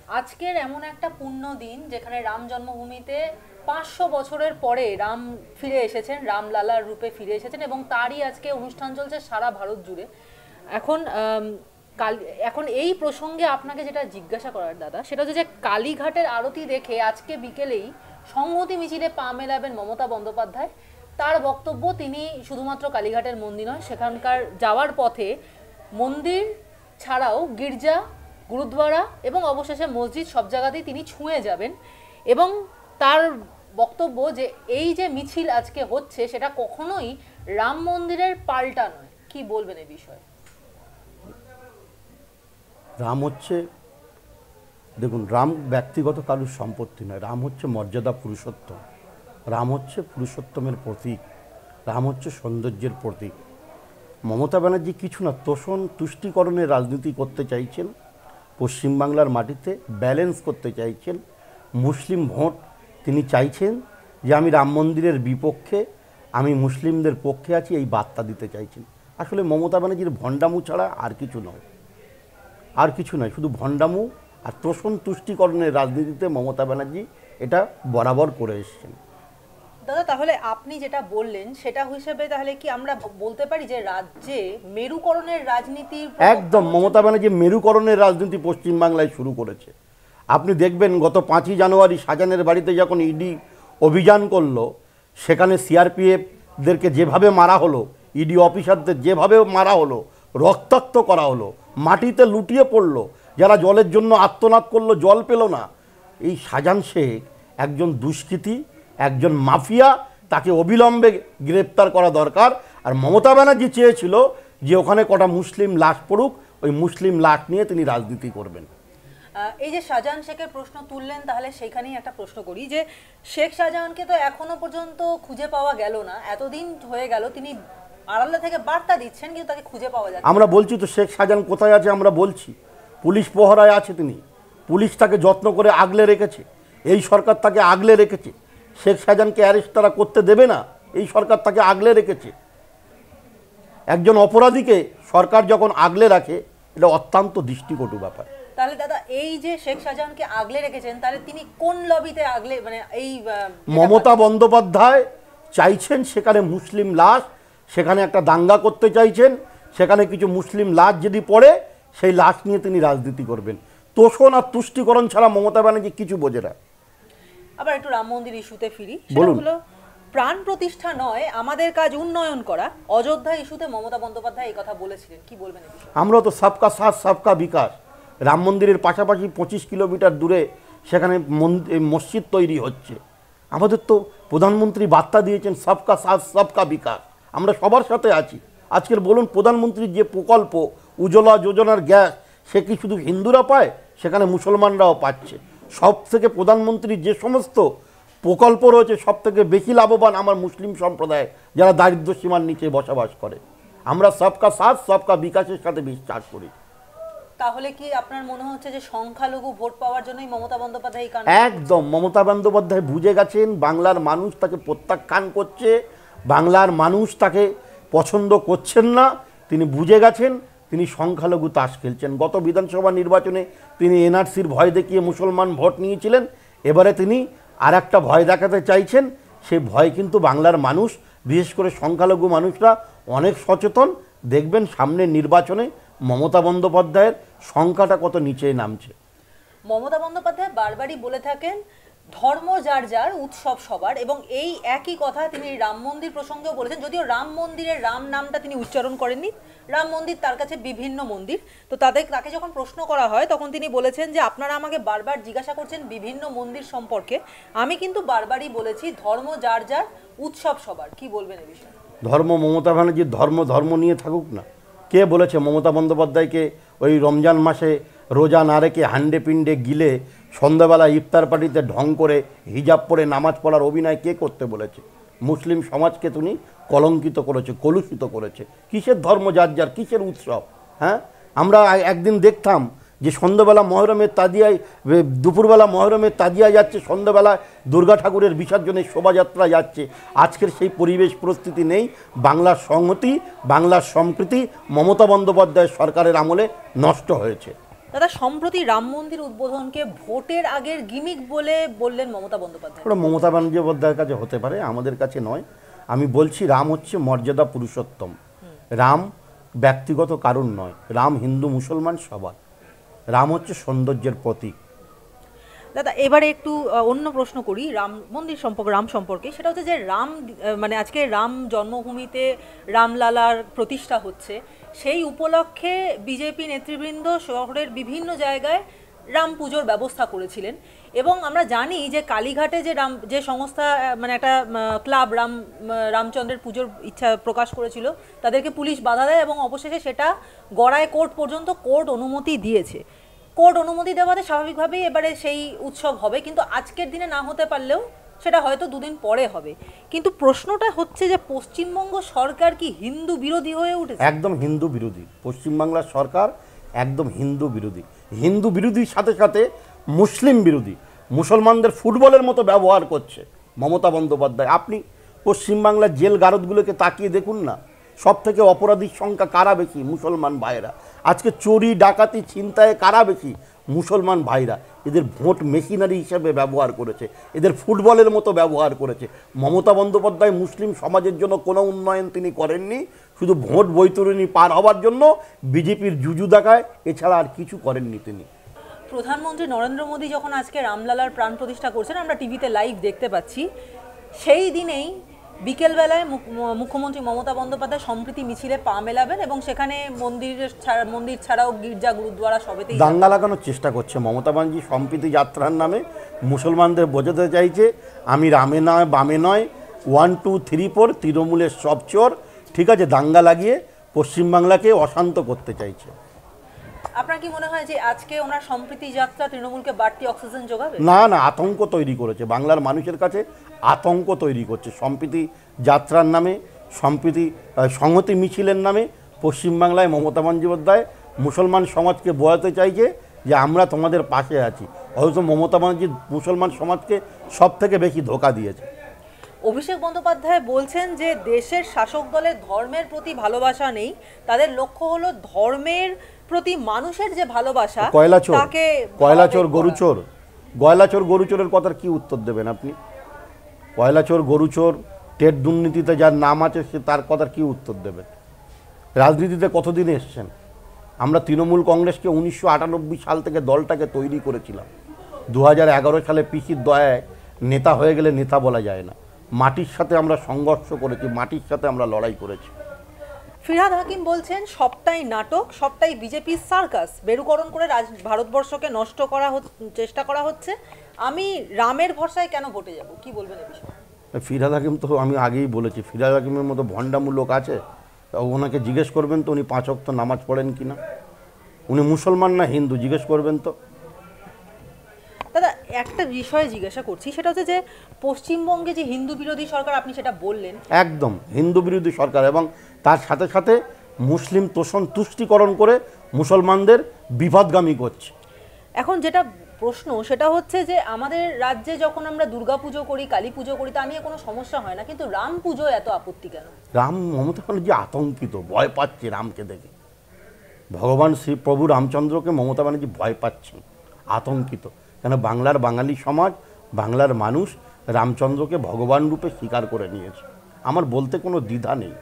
আজকের এমন একটা পুণ্য দিন যেখানে রাম জন্মভূমিতে 500 বছরের পরে রাম ফিরে এসেছেন, রামলালার রূপে ফিরে এসেছেন, এবং তারই আজকে অনুষ্ঠান চলছে সারা ভারত জুড়ে। এখন এখন এই প্রসঙ্গে আপনাকে যেটা জিজ্ঞাসা করার দাদা, সেটা হচ্ছে যে কালীঘাটের আরতি দেখে আজকে বিকেলেই সংহতি মিছিলে পা মেলাবেন মমতা বন্দ্যোপাধ্যায়। তার বক্তব্য, তিনি শুধুমাত্র কালীঘাটের মন্দির নয়, সেখানকার যাওয়ার পথে মন্দির ছাড়াও গির্জা, গুরুদ্বারা এবং অবশেষে মসজিদ সব জায়গাতেই তিনি ছুঁয়ে যাবেন। এবং তার বক্তব্য যে এই যে মিছিল আজকে হচ্ছে সেটা কখনোই রাম মন্দিরের পাল্টা নয়। কি বলবেন এই বিষয়ে? রাম হচ্ছে, দেখুন, রাম ব্যক্তিগত কারুর সম্পত্তি নয়। রাম হচ্ছে মর্যাদা পুরুষোত্তম। রাম হচ্ছে পুরুষোত্তমের প্রতীক। রাম হচ্ছে সৌন্দর্যের প্রতীক। মমতা ব্যানার্জি কিছু না, তোষণ তুষ্টিকরণের রাজনীতি করতে চাইছেন। পশ্চিমবাংলার মাটিতে ব্যালেন্স করতে চাইছেন। মুসলিম ভোট তিনি চাইছেন যে আমি রাম মন্দিরের বিপক্ষে, আমি মুসলিমদের পক্ষে আছি, এই বার্তা দিতে চাইছেন। আসলে মমতা ব্যানার্জির ভণ্ডামু ছাড়া আর কিছু নয়, আর কিছু নয়, শুধু ভণ্ডামু আর তোষণ তুষ্টিকরণের রাজনীতিতে মমতা ব্যানার্জি এটা বরাবর করে এসেছেন। দাদা, তাহলে আপনি যেটা বললেন সেটা হিসেবে তাহলে কি আমরা বলতে পারি যে রাজ্যে মেরুকরণের রাজনীতি? একদম, মমতা ব্যানার্জি মেরুকরণের রাজনীতি পশ্চিমবাংলায় শুরু করেছে। আপনি দেখবেন গত 5ই জানুয়ারি শাহজাহানের বাড়িতে যখন ইডি অভিযান করলো, সেখানে সিআরপিএফদেরকে যেভাবে মারা হলো, ইডি অফিসারদের যেভাবে মারা হলো, রক্তাক্ত করা হলো, মাটিতে লুটিয়ে পড়লো, যারা জলের জন্য আর্তনাদ করলো, জল পেল না। এই শাহজাহান শেখ একজন দুষ্কৃতী, একজন মাফিয়া, তাকে অবিলম্বে গ্রেপ্তার করা দরকার। আর মমতা ব্যানার্জি চেয়েছিল যে ওখানে কটা মুসলিম লাশ পড়ুক, ওই মুসলিম লাশ নিয়ে তিনি রাজনীতি করবেন। এই যে শাহজাহান শেখের প্রশ্ন তুললেন, তাহলে সেখানেই একটা প্রশ্ন করি যে শেখ শাহজাহানকে তো এখনো পর্যন্ত খুঁজে পাওয়া গেল না। এতদিন হয়ে গেল তিনি আড়ালে থেকে বার্তা দিচ্ছেন, কিন্তু তাকে খুঁজে পাওয়া যাচ্ছে। আমরা বলছি তো শেখ শাহজাহান কোথায় আছে, আমরা বলছি পুলিশ পহরায় আছে তিনি। পুলিশ তাকে যত্ন করে আগলে রেখেছে, এই সরকার তাকে আগলে রেখেছে। শেখ শাহজাহানকে অ্যারেস্ট তারা করতে দেবে না, এই সরকার তাকে আগলে রেখেছে। একজন অপরাধীকে সরকার যখন আগলে রাখে, এটা অত্যন্ত দৃষ্টিকটু ব্যাপার। তাহলে দাদা, এই যে শেখ শাহজাহানকে আগলে রেখেছেন, তাহলে তিনি কোন লবিতে আগলে, মানে এই মমতা বন্দ্যোপাধ্যায় চাইছেন সেখানে মুসলিম লাশ, সেখানে একটা দাঙ্গা করতে চাইছেন, সেখানে কিছু মুসলিম লাশ যদি পড়ে, সেই লাশ নিয়ে তিনি রাজনীতি করবেন। তোষণ আর তুষ্টিকরণ ছাড়া মমতা ব্যানার্জি কিছু বোঝে না। আবার একটু রাম মন্দির ইস্যুতে ফিরি। বলুন। সেটা হলো, প্রাণ প্রতিষ্ঠা নয়, আমাদের কাজ উন্নয়ন করা। অযোধ্যা ইস্যুতে মমতা বন্দ্যোপাধ্যায় এই কথা বলেছিলেন। কি বলবেন এই বিষয়ে? আমরা তো সবকা সাথ সবকা বিকাশ, রাম মন্দিরের পাশাপাশি 25 কিলোমিটার দূরে সেখানে মসজিদ তৈরি হচ্ছে। আমাদের তো প্রধানমন্ত্রী বার্তা দিয়েছেন সবকা সাথ সবকা বিকাশ, আমরা সবার সাথে আছি। আজকের বলুন, প্রধানমন্ত্রীর যে প্রকল্প উজ্জ্বলা যোজনার গ্যাস, সে কি শুধু হিন্দুরা পায়? সেখানে মুসলমানরাও পাচ্ছে। সব থেকে প্রধানমন্ত্রীর যে সমস্ত প্রকল্প রয়েছে, সব থেকে বেশি লাভবান আমার মুসলিম সম্প্রদায়, যারা দারিদ্র সীমার নিচে বসবাস করে। আমরা সবকা সাথ সবকা বিকাশের সাথে বিশ্বাস করি। তাহলে কি আপনার মনে হচ্ছে যে সংখ্যালঘু ভোট পাওয়ার জন্যই মমতা বন্দ্যোপাধ্যায় একদম, মমতা বন্দ্যোপাধ্যায় বুঝে গেছেন বাংলার মানুষ তাকে প্রত্যাখ্যান করছে, বাংলার মানুষ তাকে পছন্দ করছেন না। তিনি বুঝে গেছেন, তিনি সংখ্যালঘু তাস খেলছেন। গত বিধানসভা নির্বাচনে তিনি এনআরসির ভয় দেখিয়ে মুসলমান ভোট নিয়েছিলেন। এবারে তিনি আর একটা ভয় দেখাতে চাইছেন। সেই ভয় কিন্তু বাংলার মানুষ, বিশেষ করে সংখ্যালঘু মানুষরা অনেক সচেতন। দেখবেন সামনের নির্বাচনে মমতা বন্দ্যোপাধ্যায়ের সংখ্যাটা কত নিচে নামছে। মমতা বন্দ্যোপাধ্যায় বারবারই বলে থাকেন ধর্ম যার যার, উৎসব সবার, এবং এই একই কথা তিনি রাম মন্দির প্রসঙ্গেও বলেছেন। যদিও রাম মন্দিরের রাম নামটা তিনি উচ্চারণ করেননি, রাম মন্দির তার কাছে বিভিন্ন মন্দির। তো তাকে যখন প্রশ্ন করা হয়, তখন তিনি বলেছেন যে আপনারা আমাকে বারবার জিজ্ঞাসা করছেন বিভিন্ন মন্দির সম্পর্কে, আমি কিন্তু বারবারই বলেছি ধর্ম যার যার, উৎসব সবার। কি বলবেন এই বিষয়ে? ধর্ম, মমতা ব্যানার্জির ধর্ম নিয়ে থাকুক না। কে বলেছে মমতা বন্দ্যোপাধ্যায়কে ওই রমজান মাসে রোজা না রেখে হান্ডে পিণ্ডে গিলে সন্ধ্যাবেলা ইফতার পার্টিতে ঢং করে হিজাব পরে নামাজ পড়ার অভিনয় কে করতে বলেছে? মুসলিম সমাজকে তিনি কলঙ্কিত করেছে, কলুষিত করেছে। কিসের ধর্ম যার যার, কিসের উৎসব? হ্যাঁ, আমরা একদিন দেখতাম যে সন্ধ্যাবেলা মহরমের তাজিয়ায়, দুপুরবেলা মহরমের তাজিয়া যাচ্ছে, সন্ধ্যাবেলা দুর্গা ঠাকুরের বিসর্জনের শোভাযাত্রা যাচ্ছে। আজকের সেই পরিবেশ পরিস্থিতি নেই। বাংলার সংহতি, বাংলার সম্প্রীতি মমতা বন্দ্যোপাধ্যায় সরকারের আমলে নষ্ট হয়েছে। দাদা, সম্প্রতি রাম মন্দির উদ্বোধনকে ভোটের আগের গিমিক বলে বললেন মমতা বন্দ্যোপাধ্যায়। ওটা মমতা বন্দ্যোপাধ্যায়ের কাছে হতে পারে, আমাদের কাছে নয়। আমি বলছি রাম হচ্ছে মর্যাদা পুরুষোত্তম। রাম ব্যক্তিগত কারণ নয়, রাম হিন্দু মুসলমান সবার। রাম হচ্ছে সৌন্দর্যের প্রতীক। দাদা, এবারে একটু অন্য প্রশ্ন করি রাম মন্দির সম্পর্কে, রাম সম্পর্কে। সেটা হচ্ছে যে রাম মানে আজকে রাম জন্মভূমিতে রামলালার প্রতিষ্ঠা হচ্ছে, সেই উপলক্ষে বিজেপি নেতৃবৃন্দ শহরের বিভিন্ন জায়গায় রাম পুজোর ব্যবস্থা করেছিলেন। এবং আমরা জানি যে কালীঘাটে যে সংস্থা মানে একটা ক্লাব রামচন্দ্রের পুজোর ইচ্ছা প্রকাশ করেছিল, তাদেরকে পুলিশ বাধা দেয় এবং অবশেষে সেটা গড়ায় কোর্ট পর্যন্ত, কোর্ট অনুমতি দিয়েছে। কোর্ট অনুমতি দেওয়াতে স্বাভাবিকভাবেই এবারে সেই উৎসব হবে, কিন্তু আজকের দিনে না হতে পারলেও সেটা হয়তো দুদিন পরে হবে। কিন্তু প্রশ্নটা হচ্ছে যে পশ্চিমবঙ্গ সরকার কি হিন্দু বিরোধী হয়ে উঠেছে? একদম হিন্দু বিরোধী। পশ্চিমবাংলার সরকার একদম হিন্দু বিরোধী। হিন্দু বিরোধীর সাথে সাথে মুসলিম বিরোধী। মুসলমানদের ফুটবলের মতো ব্যবহার করছে মমতা বন্দ্যোপাধ্যায়। আপনি পশ্চিমবাংলার জেল গারদগুলোকে তাকিয়ে দেখুন না, সব থেকে অপরাধীর সংখ্যা কারা বেশি? মুসলমান ভাইরা। আজকে চুরি ডাকাতি ছিনতাইয়ে কারা বেশি? মুসলমান ভাইরা। এদের ভোট মেশিনারি হিসেবে ব্যবহার করেছে, এদের ফুটবলের মতো ব্যবহার করেছে। মমতা বন্দ্যোপাধ্যায় মুসলিম সমাজের জন্য কোনো উন্নয়ন তিনি করেননি, শুধু ভোট বৈতরণী পার হওয়ার জন্য বিজেপির জুজু দেখায়, এছাড়া আর কিছু করেননি তিনি। প্রধানমন্ত্রী নরেন্দ্র মোদী যখন আজকে রামলালার প্রাণ প্রতিষ্ঠা করছেন, আমরা টিভিতে লাইভ দেখতে পাচ্ছি, সেই দিনেই বিকেলবেলায় মুখ্যমন্ত্রী মমতা বন্দ্যোপাধ্যায় সম্প্রীতি মিছিলে পা মেলাবেন এবং সেখানে মন্দির ছাড়াও গির্জা, গুরুদ্বারা সবেতেই দাঙ্গা লাগানোর চেষ্টা করছে মমতা ব্যানার্জি। সম্প্রীতি যাত্রার নামে মুসলমানদের বোঝাতে চাইছে আমি রামে নয় বামে নয়, 1 2 3 4 তৃণমূলের সব চোর। ঠিক আছে, দাঙ্গা লাগিয়ে পশ্চিমবাংলাকে অশান্ত করতে চাইছে। আপনার কি মনে হয় যে আজকে ওনার সম্প্রীতি যাত্রা তৃণমূলকে বাড়তি অক্সিজেন যোগাবে? না না, আতঙ্ক তৈরি করেছে, বাংলার মানুষের কাছে আতঙ্ক তৈরি করছে। সম্প্রীতি যাত্রার নামে, সংহতি মিছিলের নামে পশ্চিমবাংলায় মমতা বন্দ্যোপাধ্যায় মুসলমান সমাজকে বোঝাতে চাইছে যে আমরা তোমাদের পাশে আছি। অথচ মমতা ব্যানার্জি মুসলমান সমাজকে সব থেকে বেশি ধোঁকা দিয়েছে। অভিষেক বন্দ্যোপাধ্যায় বলছেন যে দেশের শাসক দলের ধর্মের প্রতি ভালোবাসা নেই, তাদের লক্ষ্য হলো ধর্মের প্রতি মানুষের যে ভালোবাসা, তাকে কয়লাচোর গরুচোর, গয়লাচোর গরুচোরের কথার কি উত্তর দেবেন আপনি? কয়লাচোর গরুচোর, টেট দুর্নীতিতে যার নাম আছে সে তার কথার কি উত্তর দেবেন? রাজনীতিতে কতদিন এসছেন? আমরা তৃণমূল কংগ্রেসকে 1998 সাল থেকে দলটাকে তৈরি করেছিলাম। 2011 সালে পিসির দয়ায় নেতা হয়ে গেলে নেতা বলা যায় না। মাটির সাথে আমরা সংঘর্ষ করেছি, মাটির সাথে আমরা লড়াই করেছি। ফিরহাদ হাকিম বলছেন সবটাই নাটক, সবটাই বিজেপির সার্কাস, মেরুকরণ করে ভারতবর্ষকে নষ্ট করা চেষ্টা করা হচ্ছে। আমি রামের ভরসায় কেন ভোটে যাব? কি বলবেন এ বিষয়ে? ফিরহাদ হাকিম তো আমি আগেই বলেছি, ফিরহাদ হাকিমের মতো ভণ্ডামু লোক আছে, ওনাকে জিজ্ঞেস করবেন তো উনি 5 ওয়াক্ত নামাজ পড়েন কিনা। উনি মুসলমান না হিন্দু জিজ্ঞেস করবেন তো। দাদা, একটা বিষয়ে জিজ্ঞাসা করছি, সেটা হচ্ছে যে পশ্চিমবঙ্গে যে হিন্দু বিরোধী সরকার, আপনি সেটা বললেন, একদম হিন্দু বিরোধী সরকার, এবং তার সাথে সাথে মুসলিম তোষণ তুষ্টিকরণ করে মুসলমানদের বিপদগামী করছে। এখন যেটা প্রশ্ন সেটা হচ্ছে যে আমাদের রাজ্যে যখন আমরা দুর্গা পুজো করি, কালী পুজো করি, তা নিয়ে কোনো সমস্যা হয় না, কিন্তু রাম পুজো এত আপত্তি কেন? মমতা ব্যানার্জি আতঙ্কিত, ভয় পাচ্ছে রামকে দেখে। ভগবান শ্রী প্রভু রামচন্দ্রকে মমতা ব্যানার্জি ভয় পাচ্ছেন, আতঙ্কিত। কেন বাংলার বাঙালি সমাজ, বাংলার মানুষ রামচন্দ্রকে ভগবান রূপে স্বীকার করে নিয়েছে। আমার বলতে কোনো দ্বিধা নেই।